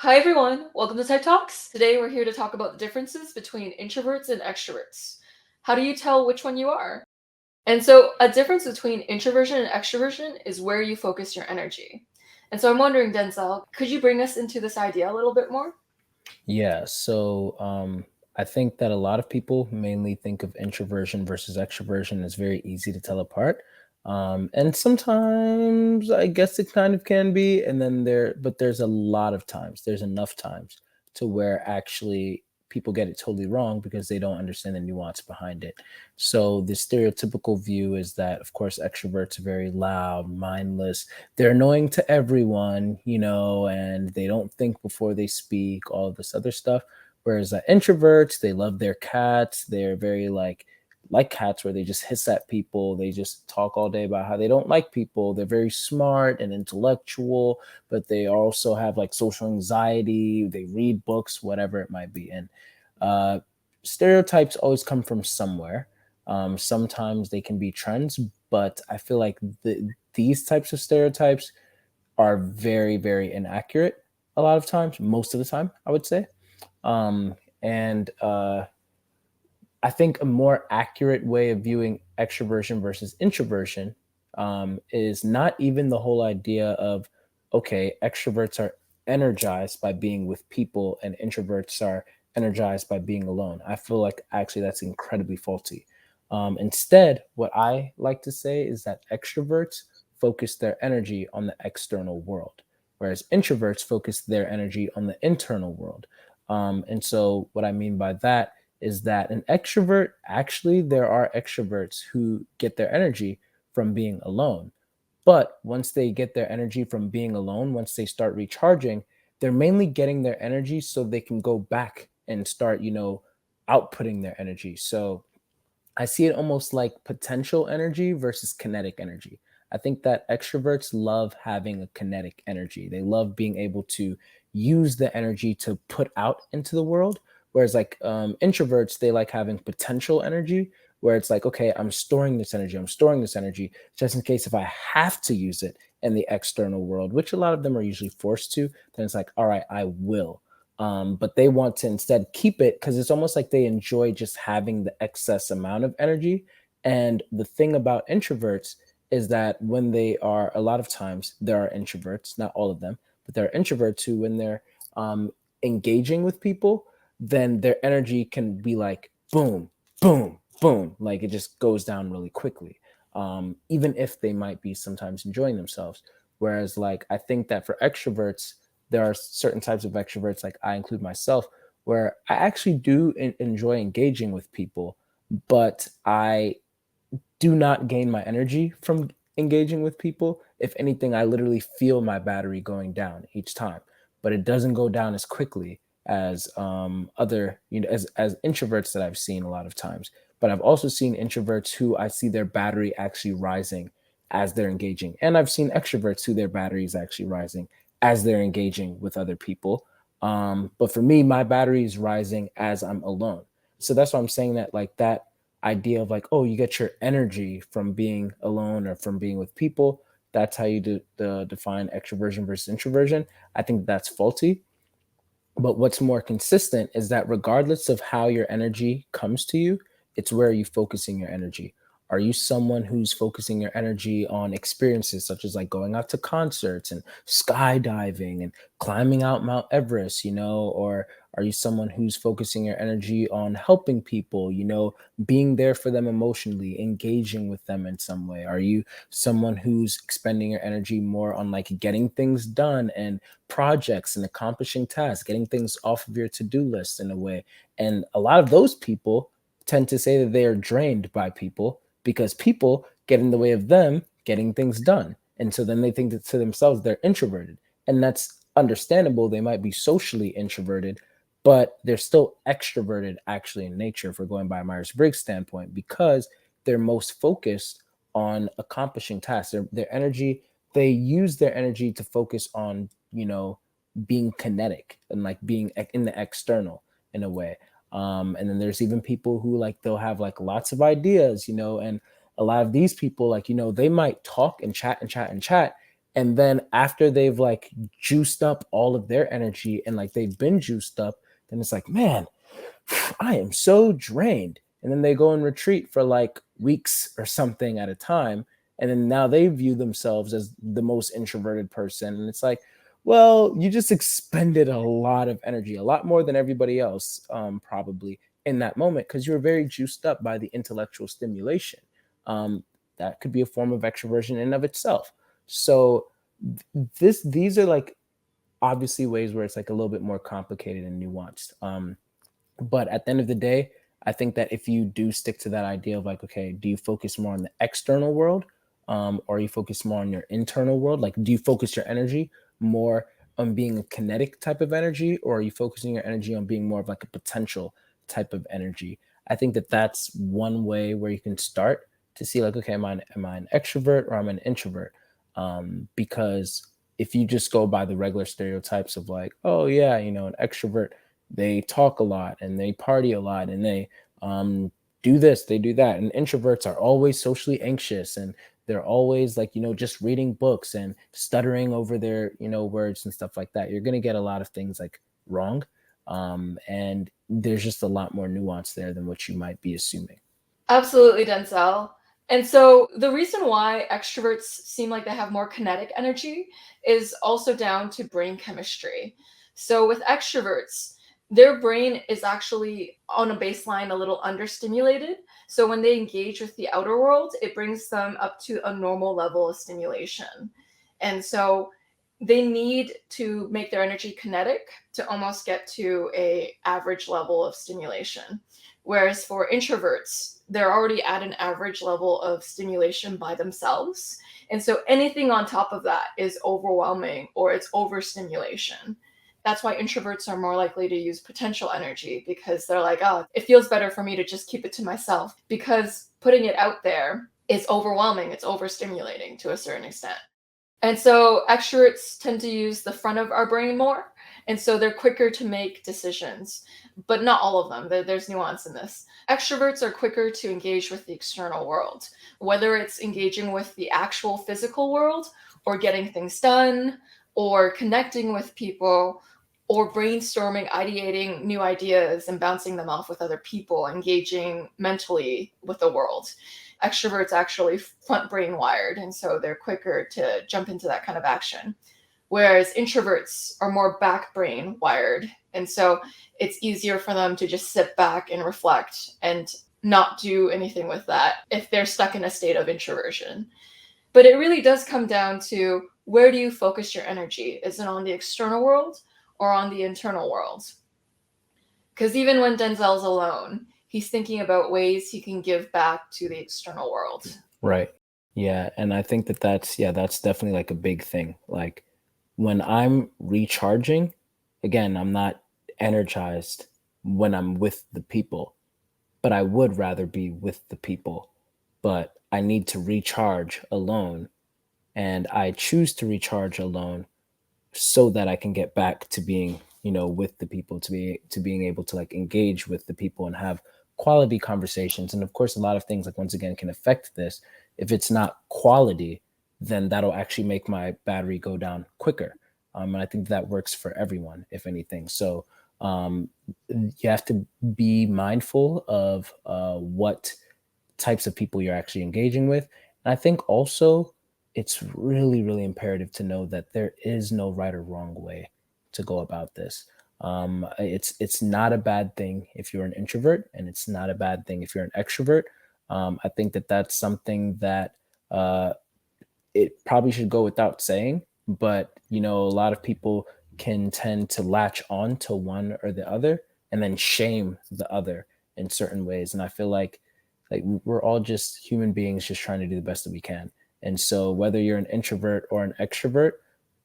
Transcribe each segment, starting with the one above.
Hi everyone, welcome to Type Talks. Today we're here to talk about the differences between introverts and extroverts. How do you tell which one you are? And so, a difference between introversion and extroversion is where you focus your energy. And so, I'm wondering, Denzel, could you bring us into this idea a little bit more? Yeah, so I think that a lot of people mainly think of introversion versus extroversion as very easy to tell apart. And sometimes I guess it kind of can be, and then but there's a lot of times, there's enough times to where actually people get it totally wrong because they don't understand the nuance behind it. So the stereotypical view is that, of course, extroverts are very loud, mindless, they're annoying to everyone, and they don't think before they speak, all of this other stuff. Whereas introverts, they love their cats. They're very like cats where they just hiss at people. They just talk all day about how they don't like people. They're very smart and intellectual, but they also have like social anxiety. They read books, whatever it might be. And uh, stereotypes always come from somewhere. Sometimes they can be trends, but I feel like these types of stereotypes are very, very inaccurate a lot of times, most of the time, I would say. And I think a more accurate way of viewing extroversion versus introversion is not even the whole idea of, okay, extroverts are energized by being with people and introverts are energized by being alone. I feel like actually that's incredibly faulty. Instead, what I like to say is that extroverts focus their energy on the external world, whereas introverts focus their energy on the internal world. And so, what I mean by that is that an extrovert, actually, there are extroverts who get their energy from being alone. But once they get their energy from being alone, once they start recharging, they're mainly getting their energy so they can go back and start, outputting their energy. So I see it almost like potential energy versus kinetic energy. I think that extroverts love having a kinetic energy. They love being able to use the energy to put out into the world. Whereas, like introverts, they like having potential energy, where it's like, okay, I'm storing this energy, I'm storing this energy just in case if I have to use it in the external world, which a lot of them are usually forced to, then it's like, all right, I will. But they want to instead keep it because it's almost like they enjoy just having the excess amount of energy. And the thing about introverts is that when they are, a lot of times, there are introverts, not all of them, but there are introverts who, when they're um, engaging with people, then their energy can be like boom, boom, boom. Like it just goes down really quickly, even if they might be sometimes enjoying themselves. Whereas, like, I think that for extroverts, there are certain types of extroverts, like I include myself, where I actually do enjoy engaging with people, but I do not gain my energy from engaging with people. If anything, I literally feel my battery going down each time, but it doesn't go down as quickly as other, as introverts that I've seen a lot of times. But I've also seen introverts who I see their battery actually rising as they're engaging, and I've seen extroverts who their battery is actually rising as they're engaging with other people. But for me, my battery is rising as I'm alone. So that's why I'm saying that, like, that idea of like, oh, you get your energy from being alone or from being with people. That's how you define extroversion versus introversion. I think that's faulty. But what's more consistent is that regardless of how your energy comes to you, it's where are you focusing your energy? Are you someone who's focusing your energy on experiences such as like going out to concerts and skydiving and climbing out Mount Everest, or are you someone who's focusing your energy on helping people, being there for them emotionally, engaging with them in some way? Are you someone who's expending your energy more on like getting things done and projects and accomplishing tasks, getting things off of your to-do list in a way? And a lot of those people tend to say that they are drained by people because people get in the way of them getting things done. And so then they think that to themselves they're introverted. And that's understandable. They might be socially introverted, but they're still extroverted actually in nature, if we're going by Myers-Briggs standpoint, because they're most focused on accomplishing tasks. Their energy, they use their energy to focus on, being kinetic and like being in the external in a way. And then there's even people who like they'll have like lots of ideas, and a lot of these people, like, they might talk and chat and chat and chat, And then after they've like juiced up all of their energy and like they've been juiced up, then it's like, man, I am so drained. And then they go and retreat for like weeks or something at a time. And then now they view themselves as the most introverted person. And it's like, well, you just expended a lot of energy, a lot more than everybody else, probably in that moment, because you were very juiced up by the intellectual stimulation. That could be a form of extroversion in and of itself. So these are like obviously ways where it's like a little bit more complicated and nuanced. But at the end of the day, I think that if you do stick to that idea of like, okay, do you focus more on the external world, or you focus more on your internal world? Like, do you focus your energy more on being a kinetic type of energy, or are you focusing your energy on being more of like a potential type of energy? I think that that's one way where you can start to see like, okay, am I an extrovert or I'm an introvert? Because if you just go by the regular stereotypes of like, oh yeah, an extrovert, they talk a lot and they party a lot and they do this, they do that. And introverts are always socially anxious and they're always like, just reading books and stuttering over their, words and stuff like that. You're going to get a lot of things like wrong. And there's just a lot more nuance there than what you might be assuming. Absolutely, Denzel. And so the reason why extroverts seem like they have more kinetic energy is also down to brain chemistry. So with extroverts, their brain is actually on a baseline a little understimulated. So when they engage with the outer world, it brings them up to a normal level of stimulation. And so they need to make their energy kinetic to almost get to a average level of stimulation. Whereas for introverts, they're already at an average level of stimulation by themselves. And so anything on top of that is overwhelming or it's overstimulation. That's why introverts are more likely to use potential energy because they're like, oh, it feels better for me to just keep it to myself because putting it out there is overwhelming. It's overstimulating to a certain extent. And so extroverts tend to use the front of our brain more. And so they're quicker to make decisions, but not all of them. There's nuance in this. Extroverts are quicker to engage with the external world, whether it's engaging with the actual physical world or getting things done or connecting with people or brainstorming, ideating new ideas and bouncing them off with other people, engaging mentally with the world. Extroverts actually front brain wired, and so they're quicker to jump into that kind of action. Whereas introverts are more back brain wired, and so it's easier for them to just sit back and reflect and not do anything with that if they're stuck in a state of introversion. But it really does come down to where do you focus your energy? Is it on the external world or on the internal world? Because even when Denzel's alone, he's thinking about ways he can give back to the external world. Right. Yeah. And I think that that's definitely like a big thing. Like when I'm recharging, again, I'm not energized when I'm with the people, but I would rather be with the people. But I need to recharge alone. And I choose to recharge alone so that I can get back to being, with the people, to being able to like engage with the people and have quality conversations. And of course, a lot of things like once again can affect this. If it's not quality, then that'll actually make my battery go down quicker. And I think that works for everyone, if anything. So you have to be mindful of what types of people you're actually engaging with. And I think also it's really, really imperative to know that there is no right or wrong way to go about this. It's not a bad thing if you're an introvert, and it's not a bad thing if you're an extrovert. I think that that's something that it probably should go without saying, but a lot of people can tend to latch on to one or the other and then shame the other in certain ways. And I feel like we're all just human beings just trying to do the best that we can. And so whether you're an introvert or an extrovert,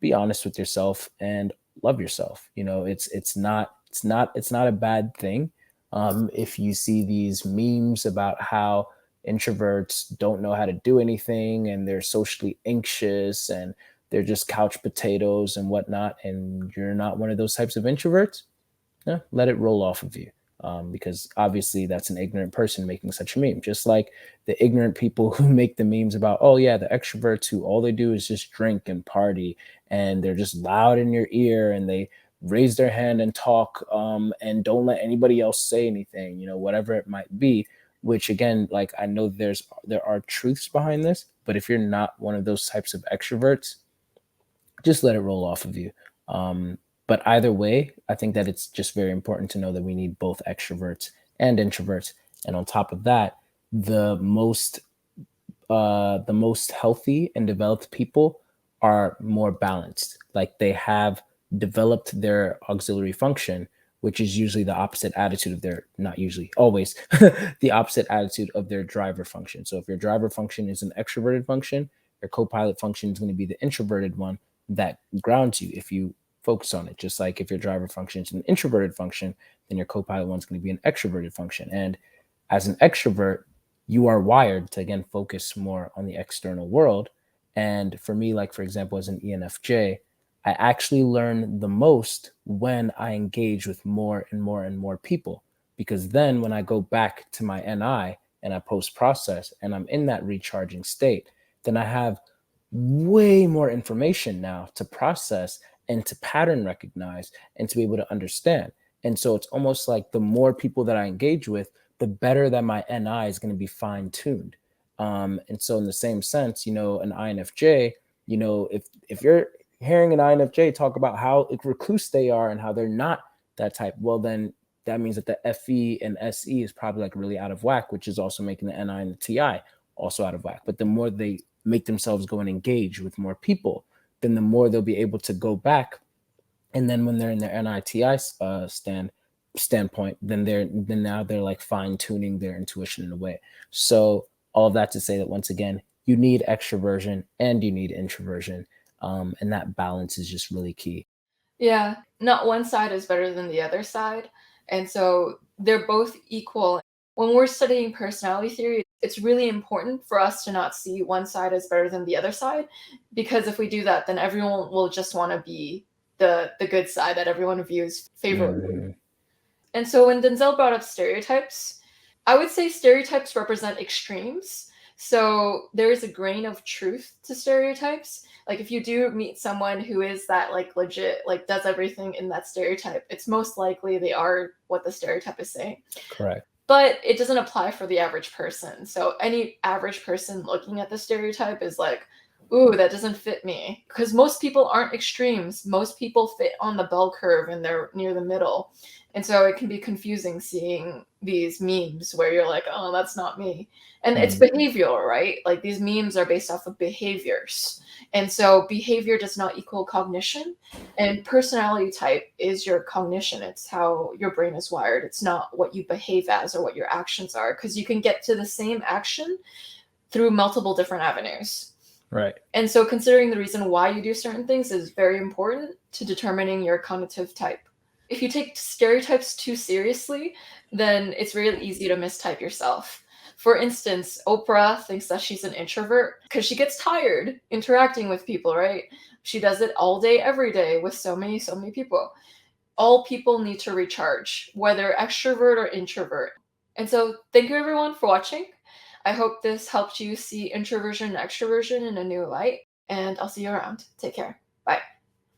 be honest with yourself and love yourself. It's not a bad thing. If you see these memes about how introverts don't know how to do anything and they're socially anxious and they're just couch potatoes and whatnot, and you're not one of those types of introverts, let it roll off of you. because obviously that's an ignorant person making such a meme. Just like the ignorant people who make the memes about, oh yeah, the extroverts who all they do is just drink and party and they're just loud in your ear and they raise their hand and talk, and don't let anybody else say anything, whatever it might be. Which again, like, I know there are truths behind this, but if you're not one of those types of extroverts, just let it roll off of you. But either way, I think that it's just very important to know that we need both extroverts and introverts. And on top of that, the most healthy and developed people are more balanced. Like, they have developed their auxiliary function, which is usually the opposite attitude of their, not usually, always, the opposite attitude of their driver function. So if your driver function is an extroverted function, your co-pilot function is going to be the introverted one that grounds you if you focus on it. Just like if your driver function is an introverted function, then your co-pilot one is going to be an extroverted function. And as an extrovert, you are wired to, again, focus more on the external world. And for me, like, for example, as an ENFJ, I actually learn the most when I engage with more and more and more people, because then when I go back to my NI and I post process and I'm in that recharging state, then I have way more information now to process and to pattern recognize and to be able to understand. And so it's almost like the more people that I engage with, the better that my NI is going to be fine tuned. And so in the same sense, an INFJ, if you're hearing an INFJ talk about how recluse they are and how they're not that type, well, then that means that the FE and SE is probably like really out of whack, which is also making the NI and the TI also out of whack. But the more they make themselves go and engage with more people, then the more they'll be able to go back. And then when they're in their NITI standpoint, then now they're like fine tuning their intuition in a way. So all of that to say that, once again, you need extroversion and you need introversion, and that balance is just really key. Yeah, not one side is better than the other side. And so they're both equal. When we're studying personality theory, it's really important for us to not see one side as better than the other side, because if we do that, then everyone will just want to be the good side that everyone views favorably. Mhm. And so when Denzel brought up stereotypes, I would say stereotypes represent extremes. So there is a grain of truth to stereotypes. Like if you do meet someone who is that like legit, like does everything in that stereotype, it's most likely they are what the stereotype is saying. Correct. But it doesn't apply for the average person. So any average person looking at the stereotype is like, ooh, that doesn't fit me. Because most people aren't extremes. Most people fit on the bell curve and they're near the middle. And so it can be confusing seeing these memes where you're like, oh, that's not me. And it's Mhm. behavioral, right? Like these memes are based off of behaviors. And so behavior does not equal cognition. And personality type is your cognition. It's how your brain is wired. It's not what you behave as or what your actions are, because you can get to the same action through multiple different avenues. Right. And so considering the reason why you do certain things is very important to determining your cognitive type. If you take stereotypes too seriously, then it's really easy to mistype yourself. For instance, Oprah thinks that she's an introvert because she gets tired interacting with people, right? She does it all day, every day with so many people. All people need to recharge, whether extrovert or introvert. And so, thank you everyone for watching. I hope this helped you see introversion and extroversion in a new light, and I'll see you around. Take care. Bye.